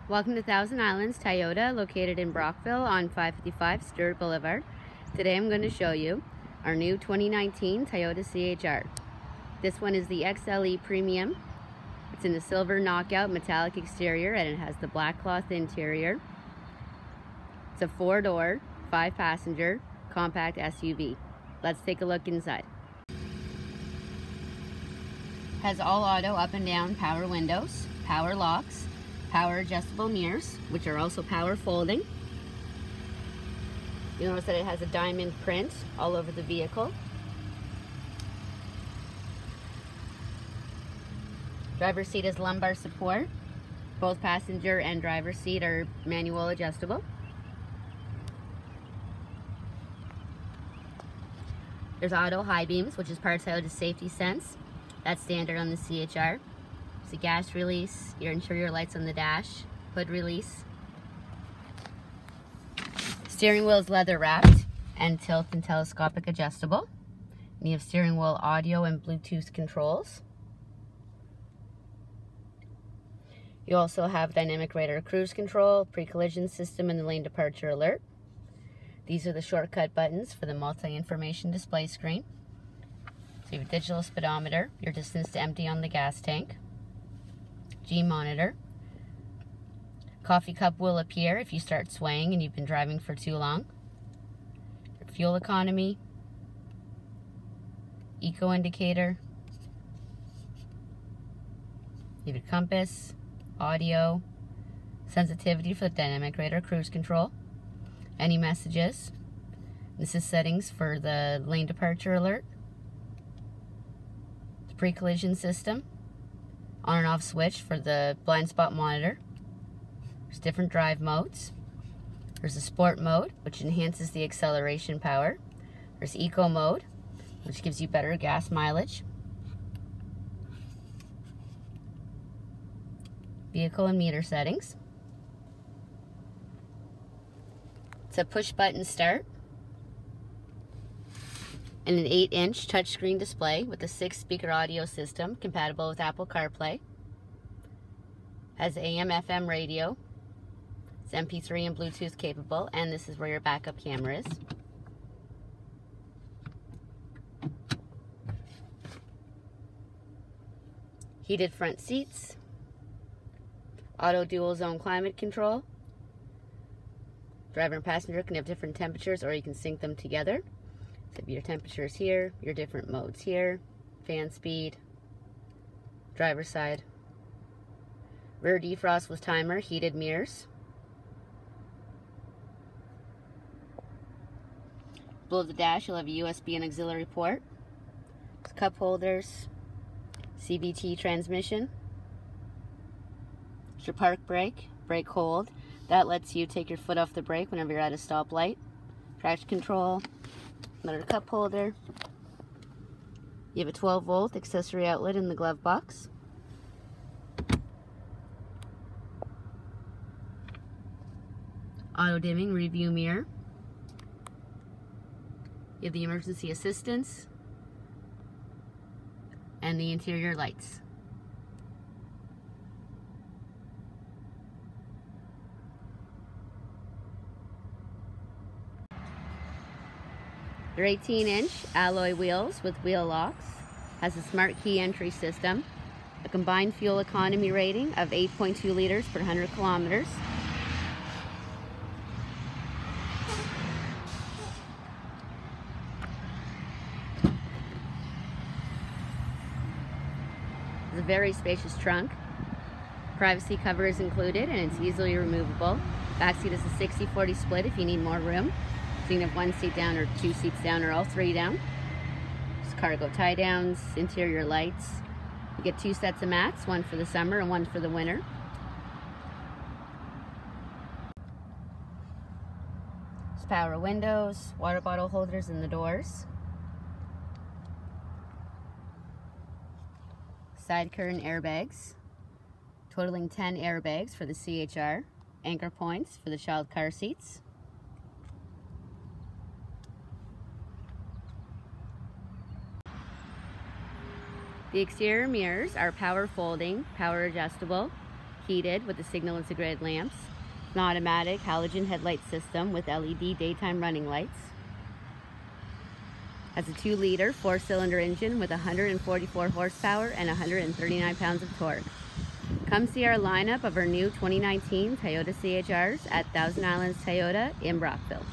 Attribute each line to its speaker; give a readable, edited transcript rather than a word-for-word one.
Speaker 1: Welcome to Thousand Islands Toyota, located in Brockville on 555 Stewart Boulevard. Today I'm going to show you our new 2019 Toyota CHR. This one is the XLE Premium. It's in the silver knockout metallic exterior and it has the black cloth interior. It's a 4-door, 5-passenger compact SUV. Let's take a look inside. Has all auto up and down power windows, power locks, power adjustable mirrors, which are also power folding. You'll notice that it has a diamond print all over the vehicle. Driver's seat has lumbar support. Both passenger and driver's seat are manual adjustable. There's auto high beams, which is part of Toyota's safety sense. That's standard on the CHR. It's a gas release, your interior lights on the dash, hood release. Steering wheel is leather wrapped and tilt and telescopic adjustable. And you have steering wheel audio and Bluetooth controls. You also have dynamic radar cruise control, pre-collision system, and the lane departure alert. These are the shortcut buttons for the multi-information display screen. So you have a digital speedometer, your distance to empty on the gas tank, G monitor. Coffee cup will appear if you start swaying and you've been driving for too long. Your fuel economy, eco indicator, you have a compass, audio, sensitivity for the dynamic radar cruise control, any messages. This is settings for the lane departure alert, the pre-collision system, on and off switch for the blind spot monitor. There's different drive modes. There's a sport mode, which enhances the acceleration power. There's eco mode, which gives you better gas mileage. Vehicle and meter settings. It's a push button start and an 8-inch touchscreen display with a 6-speaker audio system compatible with Apple CarPlay. Has AM/FM radio. It's MP3 and Bluetooth capable, and this is where your backup camera is. Heated front seats. Auto dual zone climate control. Driver and passenger can have different temperatures, or you can sync them together. So your temperatures here, your different modes here, fan speed, driver's side. Rear defrost with timer, heated mirrors. Below the dash you'll have a USB and auxiliary port. Cup holders, CVT transmission. Your park brake, brake hold. That lets you take your foot off the brake whenever you're at a stoplight. Traction control, another cup holder. You have a 12-volt accessory outlet in the glove box. Auto dimming review mirror. You have the emergency assistance and the interior lights. Your 18-inch alloy wheels with wheel locks, has a smart key entry system, a combined fuel economy rating of 8.2 liters per 100 kilometers. It's a very spacious trunk. Privacy cover is included and it's easily removable. Back seat is a 60-40 split if you need more room. So you can have one seat down or 2 seats down or all 3 down. There's cargo tie downs, interior lights. You get 2 sets of mats, one for the summer and one for the winter. There's power windows, water bottle holders in the doors. Side curtain airbags, totaling 10 airbags for the CHR. Anchor points for the child car seats. The exterior mirrors are power folding, power adjustable, heated with the signal integrated lamps, an automatic halogen headlight system with LED daytime running lights. Has a 2-liter 4-cylinder engine with 144 horsepower and 139 pounds of torque. Come see our lineup of our new 2019 Toyota CHRs at Thousand Islands Toyota in Brockville.